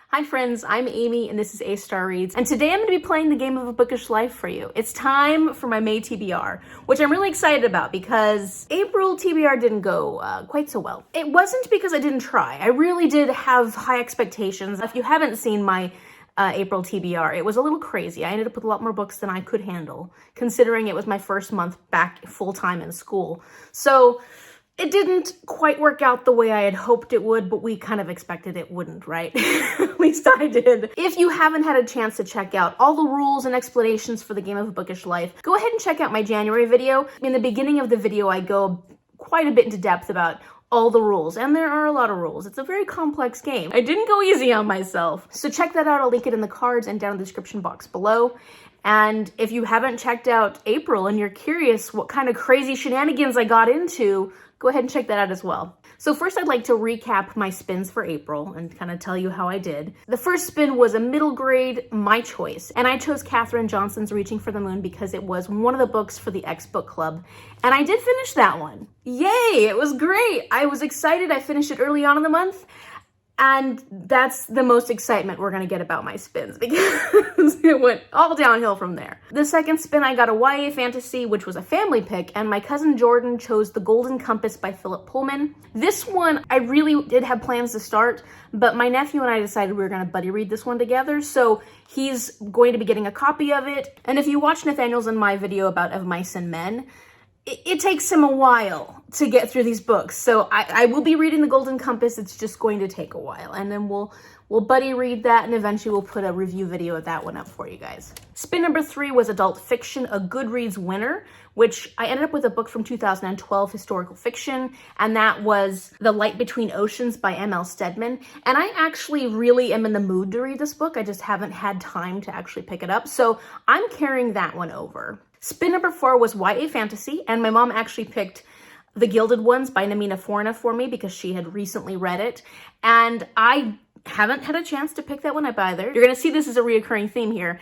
Hi friends, I'm Amy and this is A-Star Reads, and today I'm going to be playing the game of a bookish life for you. It's time for my May TBR, which I'm really excited about because April TBR didn't go quite so well. It wasn't because I didn't try. I really did have high expectations. If you haven't seen my April TBR, it was a little crazy. I ended up with a lot more books than I could handle, considering it was my first month back full-time in school. So it didn't quite work out the way I had hoped it would, but we kind of expected it wouldn't, right? At least I did. If you haven't had a chance to check out all the rules and explanations for the game of a bookish life, go ahead and check out my January video. In the beginning of the video, I go quite a bit into depth about all the rules, and there are a lot of rules. It's a very complex game. I didn't go easy on myself. So check that out. I'll link it in the cards and down in the description box below. And if you haven't checked out April and you're curious what kind of crazy shenanigans I got into, go ahead and check that out as well. So first I'd like to recap my spins for April and kind of tell you how I did. The first spin was a middle grade, my choice, and I chose Katherine Johnson's Reaching for the Moon because it was one of the books for the X Book Club, and I did finish that one. Yay, it was great. I was excited. I finished it early on in the month. And that's the most excitement we're gonna get about my spins because it went all downhill from there. The second spin, I got a YA fantasy, which was a family pick, and my cousin Jordan chose The Golden Compass by Philip Pullman. This one, I really did have plans to start, but my nephew and I decided we were gonna buddy read this one together, so he's going to be getting a copy of it. And if you watch Nathaniel's and my video about Of Mice and Men, it takes him a while to get through these books. So I will be reading The Golden Compass. It's just going to take a while. And then we'll buddy read that, and eventually we'll put a review video of that one up for you guys. Spin number 3 was adult fiction, a Goodreads winner, which I ended up with a book from 2012, historical fiction, and that was The Light Between Oceans by M.L. Stedman. And I actually really am in the mood to read this book. I just haven't had time to actually pick it up. So I'm carrying that one over. Spin number 4 was YA fantasy, and my mom actually picked The Gilded Ones by Namina Forna for me because she had recently read it, and I haven't had a chance to pick that one up either. You're gonna see this as a reoccurring theme here,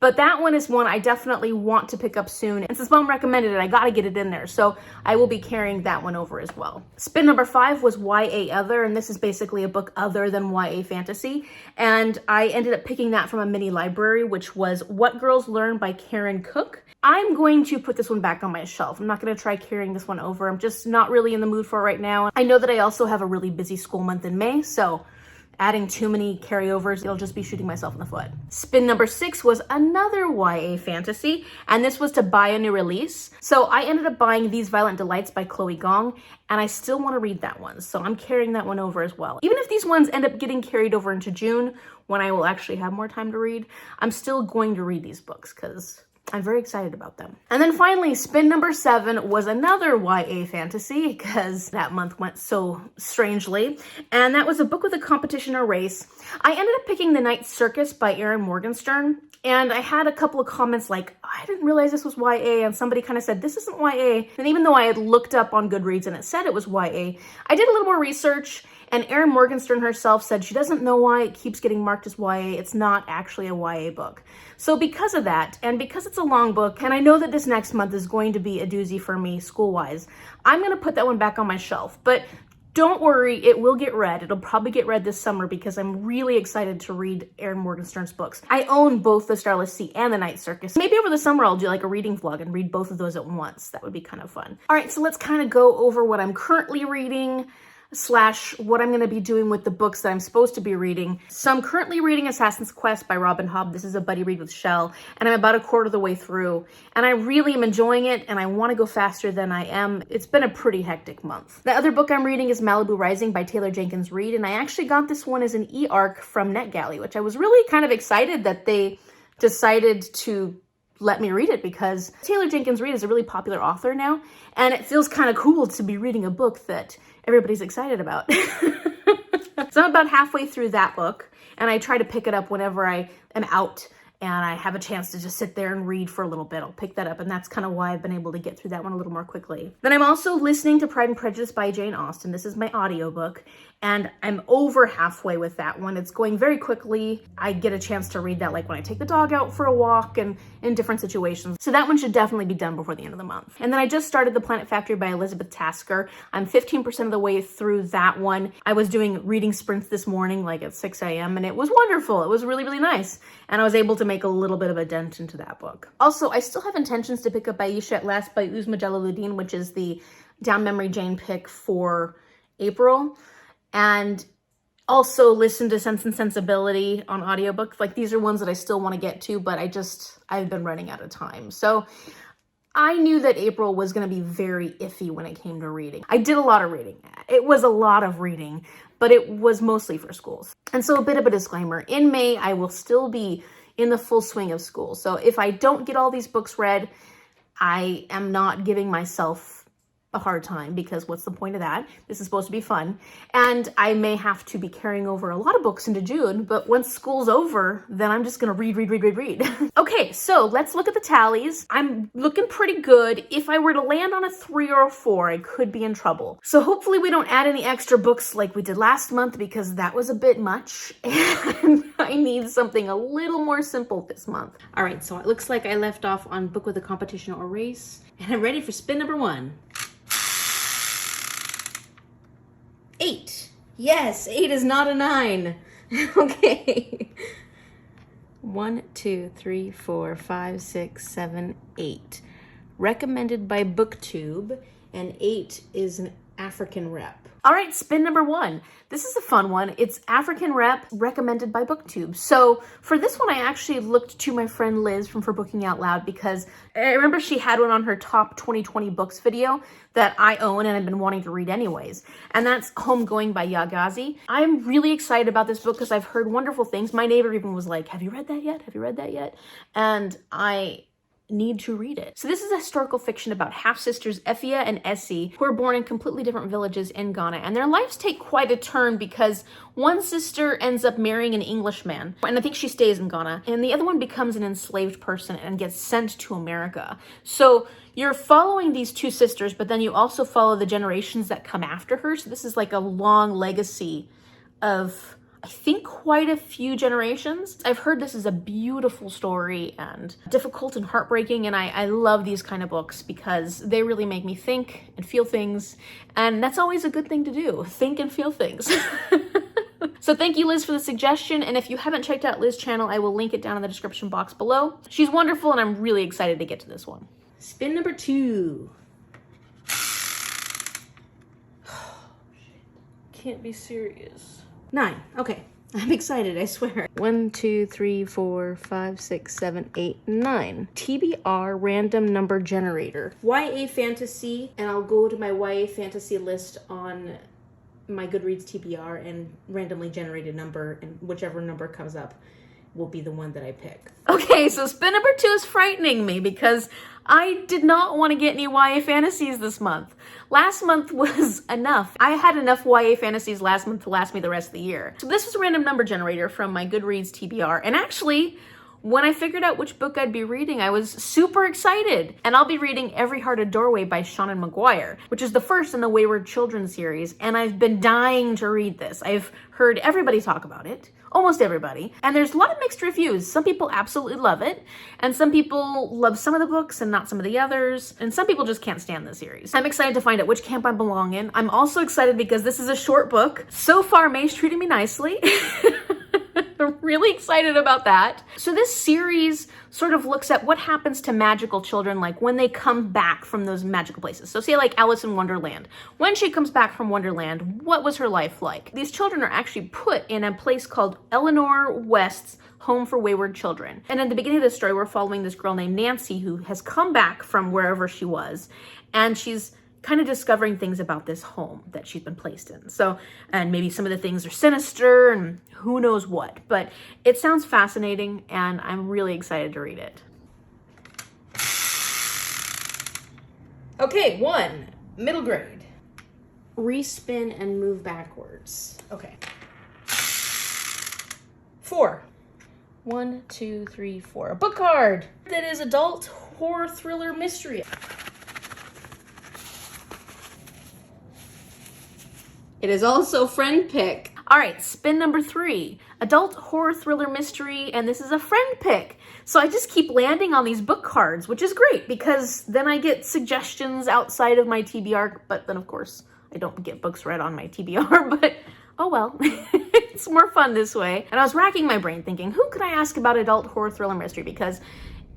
but that one is one I definitely want to pick up soon, and since mom recommended it, I gotta get it in there, so I will be carrying that one over as well. Spin number 5 was YA Other, and this is basically a book other than YA fantasy, and I ended up picking that from a mini library, which was What Girls Learn by Karen Cook. I'm going to put this one back on my shelf. I'm not going to try carrying this one over. I'm just not really in the mood for it right now. I know that I also have a really busy school month in May, so adding too many carryovers, it'll just be shooting myself in the foot. Spin number 6 was another YA fantasy, and this was to buy a new release. So I ended up buying These Violent Delights by Chloe Gong, and I still want to read that one, so I'm carrying that one over as well. Even if these ones end up getting carried over into June, when I will actually have more time to read, I'm still going to read these books because I'm very excited about them. And then finally, spin number 7 was another YA fantasy because that month went so strangely. And that was a book with a competition or race. I ended up picking The Night Circus by Erin Morgenstern. And I had a couple of comments like, I didn't realize this was YA. And somebody kind of said, this isn't YA. And even though I had looked up on Goodreads and it said it was YA, I did a little more research. And Erin Morgenstern herself said she doesn't know why it keeps getting marked as YA. It's not actually a YA book. So because of that, and because it's a long book, and I know that this next month is going to be a doozy for me school-wise, I'm going to put that one back on my shelf. But don't worry, it will get read. It'll probably get read this summer because I'm really excited to read Erin Morgenstern's books. I own both The Starless Sea and The Night Circus. Maybe over the summer I'll do like a reading vlog and read both of those at once. That would be kind of fun. All right, so let's kind of go over what I'm currently reading / what I'm going to be doing with the books that I'm supposed to be reading. So I'm currently reading Assassin's Quest by Robin Hobb. This is a buddy read with Chelle, and I'm about a quarter of the way through, and I really am enjoying it, and I want to go faster than I am. It's been a pretty hectic month. The other book I'm reading is Malibu Rising by Taylor Jenkins Reid, and I actually got this one as an e-arc from NetGalley, which I was really kind of excited that they decided to let me read it because Taylor Jenkins Reid is a really popular author now, and it feels kind of cool to be reading a book that everybody's excited about. So I'm about halfway through that book, and I try to pick it up whenever I am out and I have a chance to just sit there and read for a little bit. I'll pick that up, and that's kind of why I've been able to get through that one a little more quickly. Then I'm also listening to Pride and Prejudice by Jane Austen. This is my audiobook, and I'm over halfway with that one. It's going very quickly. I get a chance to read that like when I take the dog out for a walk and in different situations. So that one should definitely be done before the end of the month. And then I just started The Planet Factory by Elizabeth Tasker. I'm 15% of the way through that one. I was doing reading sprints this morning, like at 6 a.m. and it was wonderful. It was really, really nice. And I was able to make a little bit of a dent into that book. Also, I still have intentions to pick up Aisha at Last by Uzma Jalaluddin, which is the Down Memory Jane pick for April. And also listen to Sense and Sensibility on audiobook. Like, these are ones that I still want to get to, but I've been running out of time. So I knew that April was going to be very iffy when it came to reading. I did a lot of reading. It was a lot of reading, but it was mostly for schools. And so a bit of a disclaimer, in May, I will still be in the full swing of school. So if I don't get all these books read, I am not giving myself a hard time, because what's the point of that? This is supposed to be fun. And I may have to be carrying over a lot of books into June, but once school's over, then I'm just gonna read. Okay, so let's look at the tallies. I'm looking pretty good. If I were to land on a 3 or a 4, I could be in trouble. So hopefully we don't add any extra books like we did last month, because that was a bit much. And I need something a little more simple this month. All right, so it looks like I left off on Book with a Competition or Race, and I'm ready for spin number 1. 8. Yes, 8 is not a 9. Okay. 1, 2, 3, 4, 5, 6, 7, 8. Recommended by BookTube, and 8 is an African rep. All right, spin number 1. This is a fun one. It's African rep, recommended by BookTube. So for this one, I actually looked to my friend Liz from For Booking Out Loud, because I remember she had one on her top 2020 books video that I own and I've been wanting to read anyways. And that's Homegoing by Yaa Gyasi. I'm really excited about this book because I've heard wonderful things. My neighbor even was like, have you read that yet? Have you read that yet? And I need to read it. So this is a historical fiction about half-sisters Effia and Essie, who are born in completely different villages in Ghana, and their lives take quite a turn because one sister ends up marrying an Englishman, and I think she stays in Ghana, and the other one becomes an enslaved person and gets sent to America. So you're following these two sisters, but then you also follow the generations that come after her. So this is like a long legacy of, I think, quite a few generations. I've heard this is a beautiful story and difficult and heartbreaking, and I love these kind of books because they really make me think and feel things, and that's always a good thing to do, think and feel things. So thank you, Liz, for the suggestion, and if you haven't checked out Liz's channel, I will link it down in the description box below. She's wonderful, and I'm really excited to get to this one. Spin number 2. Can't be serious. 9. Okay. I'm excited, I swear. 1, 2, 3, 4, 5, 6, 7, 8, 9. TBR random number generator. YA fantasy, and I'll go to my YA fantasy list on my Goodreads TBR and randomly generate a number, and whichever number comes up will be the one that I pick. Okay, so spin number 2 is frightening me because I did not want to get any YA fantasies this month. Last month was enough. I had enough YA fantasies last month to last me the rest of the year. So this was a random number generator from my Goodreads TBR, and actually, when I figured out which book I'd be reading, I was super excited. And I'll be reading Every Hearted Doorway by Seanan McGuire, which is the first in the Wayward Children series, and I've been dying to read this. I've heard everybody talk about it, almost everybody, and there's a lot of mixed reviews. Some people absolutely love it, and some people love some of the books and not some of the others, and some people just can't stand the series. I'm excited to find out which camp I belong in. I'm also excited because this is a short book. So far, May's treating me nicely. I'm really excited about that. So this series sort of looks at what happens to magical children, like when they come back from those magical places. So say like Alice in Wonderland. When she comes back from Wonderland, what was her life like? These children are actually put in a place called Eleanor West's Home for Wayward Children. And at the beginning of the story, we're following this girl named Nancy who has come back from wherever she was, and she's kind of discovering things about this home that she's been placed in. So, and maybe some of the things are sinister and who knows what, but it sounds fascinating and I'm really excited to read it. Okay, 1, middle grade. Respin and move backwards. Okay. 4. 1, 2, 3, 4. A book card that is adult horror thriller mystery. It is also friend pick. All right, spin number 3, adult horror thriller mystery, and this is a friend pick. So I just keep landing on these book cards, which is great because then I get suggestions outside of my TBR, but then of course I don't get books read on my TBR, but oh well, it's more fun this way. And I was racking my brain thinking, who could I ask about adult horror thriller mystery? Because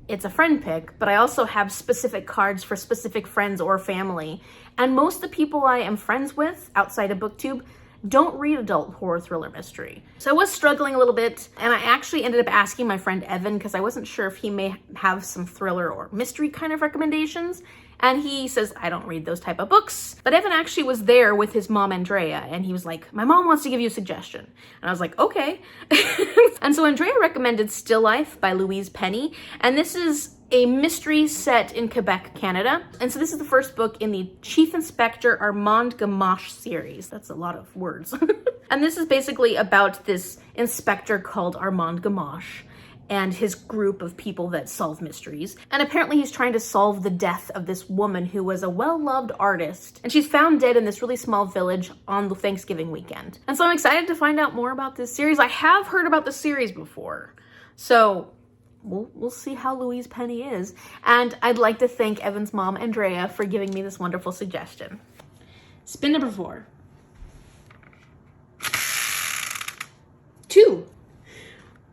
it's a friend pick, but I also have specific cards for specific friends or family. And most of the people I am friends with outside of BookTube don't read adult horror thriller mystery. So I was struggling a little bit, and I actually ended up asking my friend Evan because I wasn't sure if he may have some thriller or mystery kind of recommendations. And he says, I don't read those type of books. But Evan actually was there with his mom, Andrea, and he was like, my mom wants to give you a suggestion. And I was like, okay. And so Andrea recommended Still Life by Louise Penny. And this is a mystery set in Quebec, Canada. And so this is the first book in the Chief Inspector Armand Gamache series. That's a lot of words. And this is basically about this inspector called Armand Gamache and his group of people that solve mysteries. And apparently he's trying to solve the death of this woman who was a well-loved artist. And she's found dead in this really small village on the Thanksgiving weekend. And so I'm excited to find out more about this series. I have heard about the series before. So we'll see how Louise Penny is. And I'd like to thank Evan's mom, Andrea, for giving me this wonderful suggestion. Spin number 4. 2.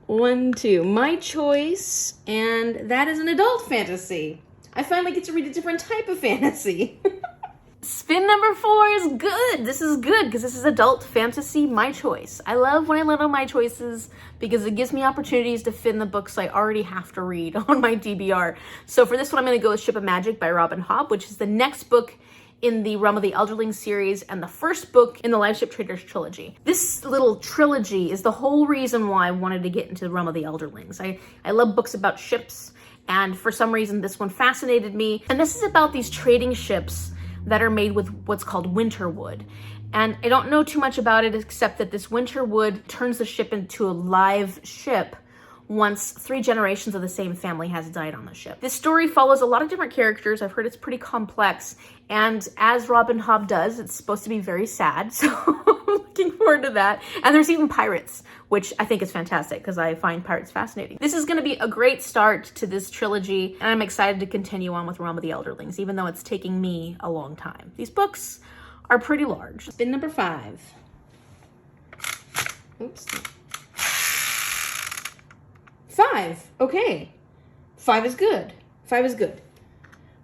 1, 2. My choice, and that is an adult fantasy. I finally get to read a different type of fantasy. Spin number 4 is good. This is good because this is adult fantasy, my choice. I love when I land on my choices because it gives me opportunities to fit in the books I already have to read on my TBR. So for this one, I'm going to go with Ship of Magic by Robin Hobb, which is the next book in the Realm of the Elderlings series and the first book in the Live Ship Traders trilogy. This little trilogy is the whole reason why I wanted to get into the Realm of the Elderlings. I love books about ships, and for some reason this one fascinated me. And this is about these trading ships that are made with what's called winter wood. And I don't know too much about it except that this winter wood turns the ship into a live ship once 3 generations of the same family has died on the ship. This story follows a lot of different characters. I've heard it's pretty complex. And as Robin Hobb does, it's supposed to be very sad. So I'm looking forward to that. And there's even pirates, which I think is fantastic because I find pirates fascinating. This is going to be a great start to this trilogy. And I'm excited to continue on with Realm of the Elderlings, even though it's taking me a long time. These books are pretty large. Spin number 5. Oops. 5. Okay. 5 is good. 5 is good.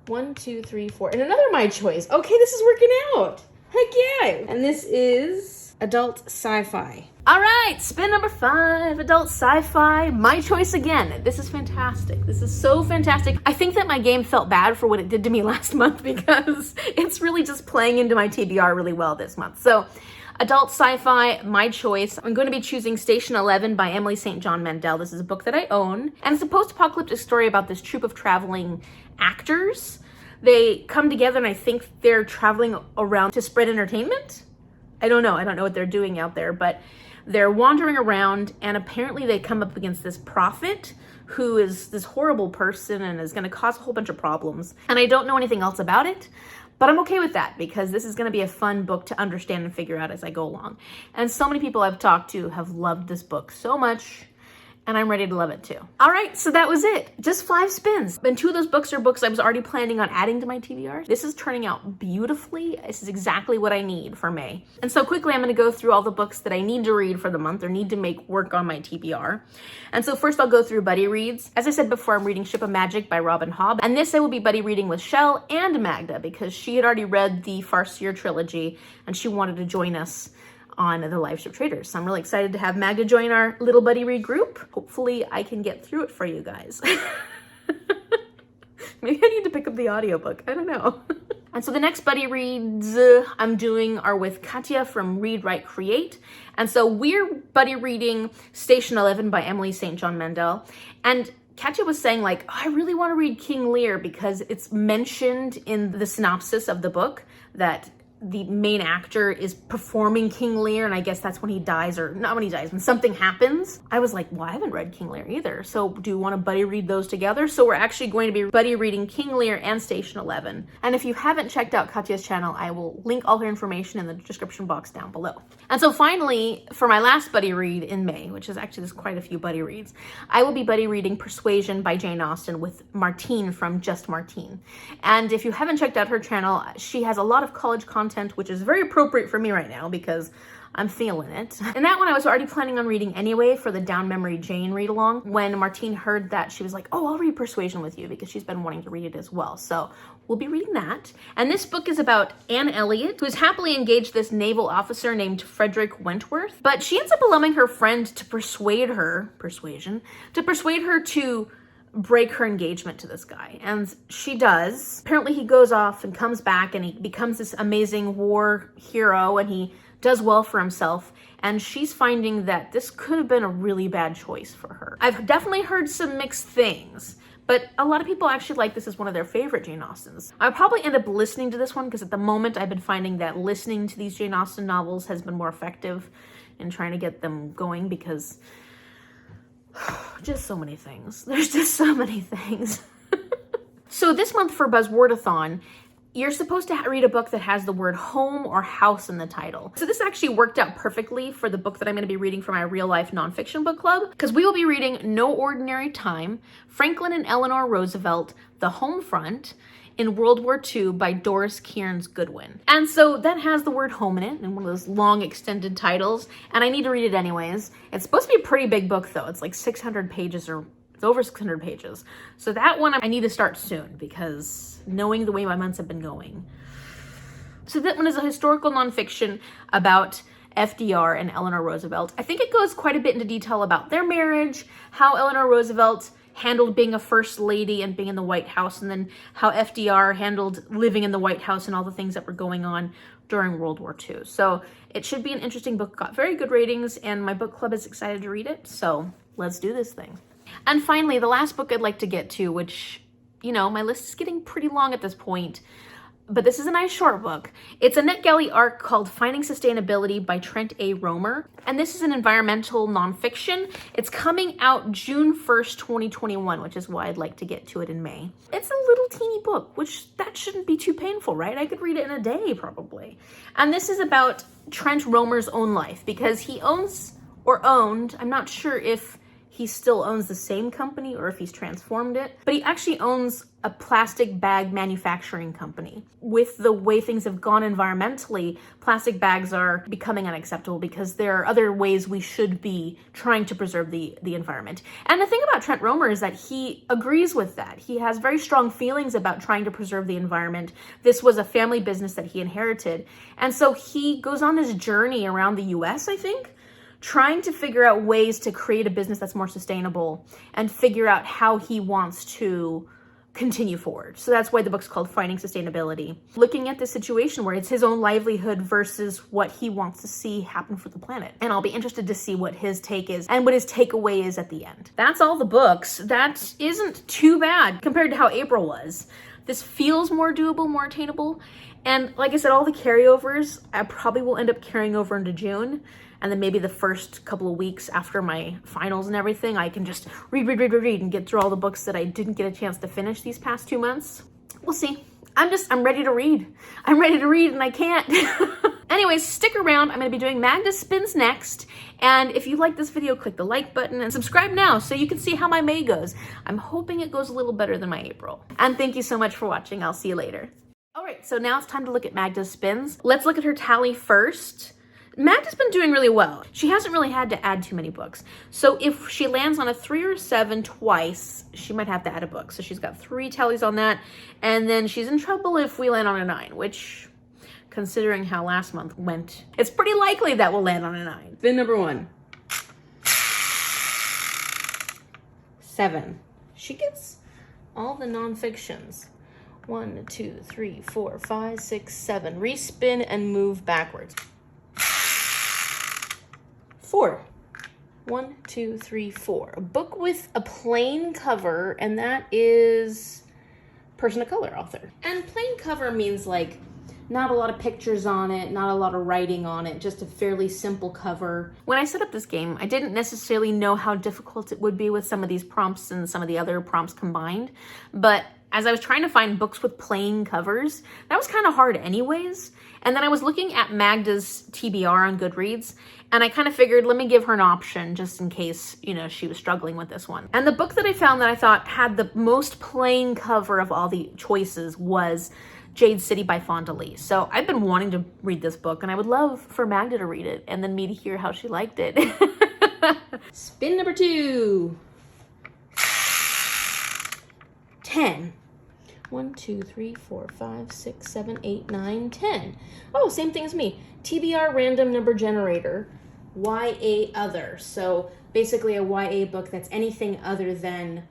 1, 2, 3, 4. And another my choice. Okay, this is working out. Heck yeah. And this is adult sci-fi. All right, spin number 5, adult sci-fi. My choice again. This is fantastic. This is so fantastic. I think that my game felt bad for what it did to me last month because it's really just playing into my TBR really well this month. So adult sci-fi, my choice. I'm going to be choosing Station 11 by Emily St. John Mandel. This is a book that I own. And it's a post-apocalyptic story about this troupe of traveling actors. They come together and I think they're traveling around to spread entertainment. I don't know what they're doing out there, but they're wandering around and apparently they come up against this prophet who is this horrible person and is going to cause a whole bunch of problems. And I don't know anything else about it. But I'm okay with that because this is going to be a fun book to understand and figure out as I go along. And so many people I've talked to have loved this book so much, and I'm ready to love it too. All right, so that was it. Just 5 spins. And 2 of those books are books I was already planning on adding to my TBR. This is turning out beautifully. This is exactly what I need for May. And so quickly, I'm going to go through all the books that I need to read for the month or need to make work on my TBR. And so first I'll go through buddy reads. As I said before, I'm reading Ship of Magic by Robin Hobb. And this I will be buddy reading with Chelle and Magda because she had already read the Farseer trilogy and she wanted to join us on the Live Ship Traders. So I'm really excited to have Magda join our little buddy read group. Hopefully I can get through it for you guys. Maybe I need to pick up the audiobook. I don't know. And so the next buddy reads I'm doing are with Katya from Read, Write, Create. And so we're buddy reading Station 11 by Emily St. John Mandel. And Katya was saying like, oh, I really want to read King Lear because it's mentioned in the synopsis of the book that the main actor is performing King Lear, and I guess that's when he dies, or not when he dies, when something happens. I was like, well, I haven't read King Lear either, so do you want to buddy read those together? So we're actually going to be buddy reading King Lear and Station 11. And if you haven't checked out Katya's channel, I will link all her information in the description box down below. And so finally, for my last buddy read in May, which is actually, there's quite a few buddy reads, I will be buddy reading Persuasion by Jane Austen with Martine from Just Martine. And if you haven't checked out her channel, she has a lot of college content, which is very appropriate for me right now because I'm feeling it. And that one I was already planning on reading anyway for the Down Memory Jane read along. When Martine heard that, she was like, oh, I'll read Persuasion with you, because she's been wanting to read it as well. So we'll be reading that. And this book is about Anne Elliot, who is happily engaged to this naval officer named Frederick Wentworth. But she ends up allowing her friend to persuade her to break her engagement to this guy. And she does. Apparently he goes off and comes back and he becomes this amazing war hero and he does well for himself. And she's finding that this could have been a really bad choice for her. I've definitely heard some mixed things, but a lot of people actually like this as one of their favorite Jane Austens. I'll probably end up listening to this one because at the moment I've been finding that listening to these Jane Austen novels has been more effective in trying to get them going, because just so many things. There's just so many things. So this month for Buzzwordathon, you're supposed to read a book that has the word home or house in the title. So this actually worked out perfectly for the book that I'm going to be reading for my real life nonfiction book club, because we will be reading No Ordinary Time, Franklin and Eleanor Roosevelt, The Home Front in World War II by Doris Kearns Goodwin. And so that has the word home in it, in one of those long extended titles, and I need to read it anyways. It's supposed to be a pretty big book though. It's like 600 pages, or it's over 600 pages. So that one I need to start soon, because knowing the way my months have been going. So that one is a historical nonfiction about FDR and Eleanor Roosevelt. I think it goes quite a bit into detail about their marriage, how Eleanor Roosevelt handled being a first lady and being in the White House, and then how FDR handled living in the White House and all the things that were going on during World War II. So it should be an interesting book. Got very good ratings, and my book club is excited to read it. So let's do this thing. And finally, the last book I'd like to get to, which, you know, my list is getting pretty long at this point, but this is a nice short book. It's a NetGalley arc called Finding Sustainability by Trent A. Romer. And this is an environmental nonfiction. It's coming out June 1st, 2021, which is why I'd like to get to it in May. It's a little teeny book, which that shouldn't be too painful, right? I could read it in a day, probably. And this is about Trent Romer's own life, because he owns, or owned, I'm not sure if he still owns the same company or if he's transformed it, but he actually owns a plastic bag manufacturing company. With the way things have gone environmentally, plastic bags are becoming unacceptable because there are other ways we should be trying to preserve the environment. And the thing about Trent Romer is that he agrees with that. He has very strong feelings about trying to preserve the environment. This was a family business that he inherited. And so he goes on this journey around the US, I think, trying to figure out ways to create a business that's more sustainable and figure out how he wants to continue forward. So that's why the book's called Finding Sustainability. Looking at the situation where it's his own livelihood versus what he wants to see happen for the planet. And I'll be interested to see what his take is and what his takeaway is at the end. That's all the books. That isn't too bad compared to how April was. This feels more doable, more attainable. And like I said, all the carryovers, I probably will end up carrying over into June. And then maybe the first couple of weeks after my finals and everything, I can just read and get through all the books that I didn't get a chance to finish these past 2 months. We'll see. I'm ready to read. I'm ready to read and I can't. Anyways, stick around. I'm going to be doing Magda Spins next. And if you like this video, click the like button and subscribe now so you can see how my May goes. I'm hoping it goes a little better than my April. And thank you so much for watching. I'll see you later. All right, so now it's time to look at Magda's spins. Let's look at her tally first. Magda's been doing really well. She hasn't really had to add too many books. So if she lands on a 3 or 7 twice, she might have to add a book. So she's got 3 tallies on that. And then she's in trouble if we land on a 9, which, considering how last month went, it's pretty likely that we'll land on a 9. Spin number 1. 7. She gets all the nonfictions. 1, 2, 3, 4, 5, 6, 7. Respin and move backwards. 4. 1, 2, 3, 4. A book with a plain cover, and that is person of color author. And plain cover means like Not a lot of pictures on it, not a lot of writing on it, just a fairly simple cover. When I set up this game, I didn't necessarily know how difficult it would be with some of these prompts and some of the other prompts combined, but as I was trying to find books with plain covers, that was kind of hard anyways. And then I was looking at Magda's TBR on Goodreads, and I kind of figured, let me give her an option just in case, you know, she was struggling with this one. And the book that I found that I thought had the most plain cover of all the choices was Jade City by Fonda Lee. So I've been wanting to read this book, and I would love for Magda to read it and then me to hear how she liked it. Spin number 2. 10. 1, 2, 3, 4, 5, 6, 7, 8, 9, 10. Oh, same thing as me. TBR random number generator. YA other. So basically a YA book that's anything other than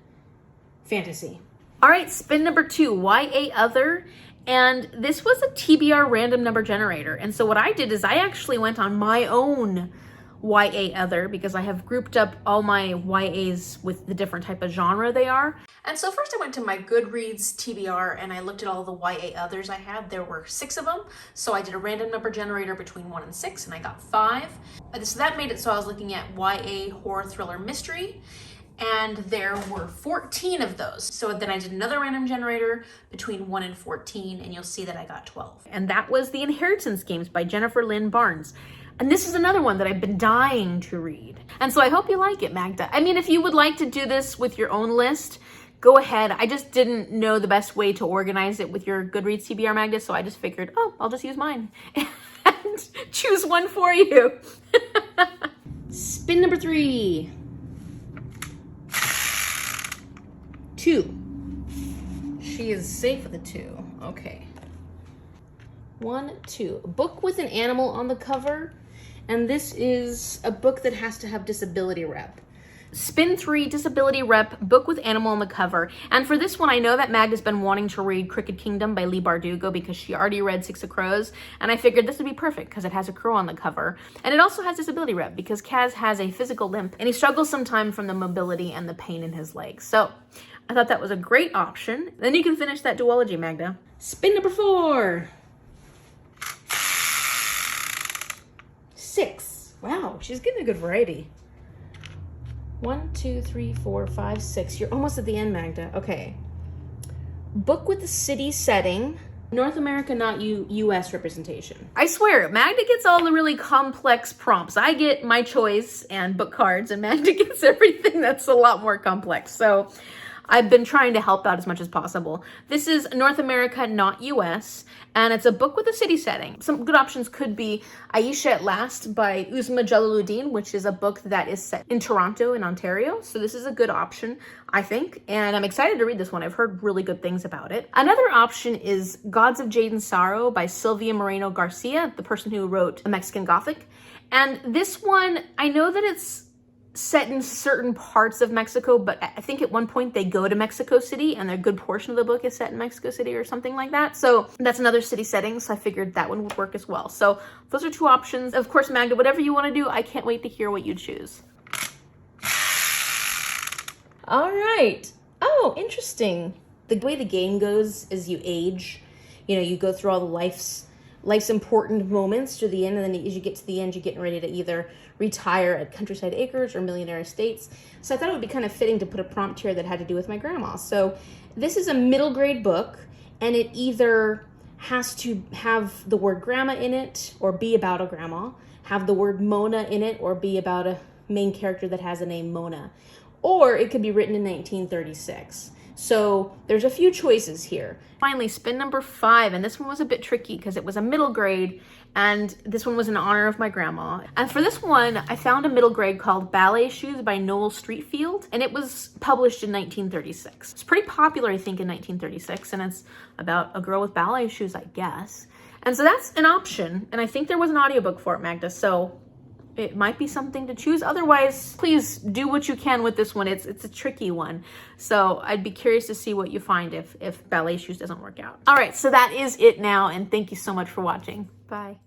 fantasy. All right, spin number 2, YA other. And this was a TBR random number generator. And so what I did is I actually went on my own YA other because I have grouped up all my YAs with the different type of genre they are. And so first I went to my Goodreads TBR and I looked at all the YA others I had. There were 6 of them. So I did a random number generator between 1 and 6 and I got 5. So that made it so I was looking at YA horror thriller mystery. And there were 14 of those. So then I did another random generator between 1 and 14, and you'll see that I got 12. And that was The Inheritance Games by Jennifer Lynn Barnes. And this is another one that I've been dying to read. And so I hope you like it, Magda. I mean, if you would like to do this with your own list, go ahead. I just didn't know the best way to organize it with your Goodreads TBR, Magda, so I just figured, oh, I'll just use mine and choose one for you. Spin number 3. 2. She is safe with a 2. Okay. 1, 2. A book with an animal on the cover. And this is a book that has to have disability rep. Spin 3, disability rep, book with animal on the cover. And for this one, I know that Magda's been wanting to read Crooked Kingdom by Leigh Bardugo because she already read Six of Crows. And I figured this would be perfect because it has a crow on the cover. And it also has disability rep because Kaz has a physical limp and he struggles sometimes from the mobility and the pain in his legs. So I thought that was a great option. Then you can finish that duology, Magda. Spin number 4. 6. Wow, she's getting a good variety. 1, 2, 3, 4, 5, 6. You're almost at the end, Magda. Okay. Book with the city setting. North America, not US representation. I swear, Magda gets all the really complex prompts. I get my choice and book cards, and Magda gets everything that's a lot more complex. So I've been trying to help out as much as possible. This is North America, not US, and it's a book with a city setting. Some good options could be Aisha at Last by Uzma Jalaluddin, which is a book that is set in Toronto in Ontario. So this is a good option, I think, and I'm excited to read this one. I've heard really good things about it. Another option is Gods of Jade and Sorrow by Silvia Moreno Garcia, the person who wrote Mexican Gothic. And this one, I know that it's set in certain parts of Mexico, but I think at one point they go to Mexico City and a good portion of the book is set in Mexico City or something like that. So that's another city setting, so I figured that one would work as well. So those are 2 options. Of course, Magda, whatever you want to do, I can't wait to hear what you choose. All right. Oh, interesting. The way the game goes is you age. You know, you go through all the life's important moments to the end, and then as you get to the end, you're getting ready to either retire at Countryside Acres or Millionaire Estates. So I thought it would be kind of fitting to put a prompt here that had to do with my grandma. So this is a middle grade book, and it either has to have the word grandma in it or be about a grandma, have the word Mona in it or be about a main character that has the name Mona, or it could be written in 1936. So there's a few choices here. Finally, spin number 5, and this one was a bit tricky because it was a middle grade, and this one was in honor of my grandma. And for this one, I found a middle grade called Ballet Shoes by Noel Streatfeild, and it was published in 1936. It's pretty popular, I think, in 1936, and it's about a girl with ballet shoes, I guess. And so that's an option, and I think there was an audiobook for it, Magda, so it might be something to choose. Otherwise, please do what you can with this one. It's a tricky one. So I'd be curious to see what you find if Ballet Shoes doesn't work out. All right, so that is it now, and thank you so much for watching. Bye.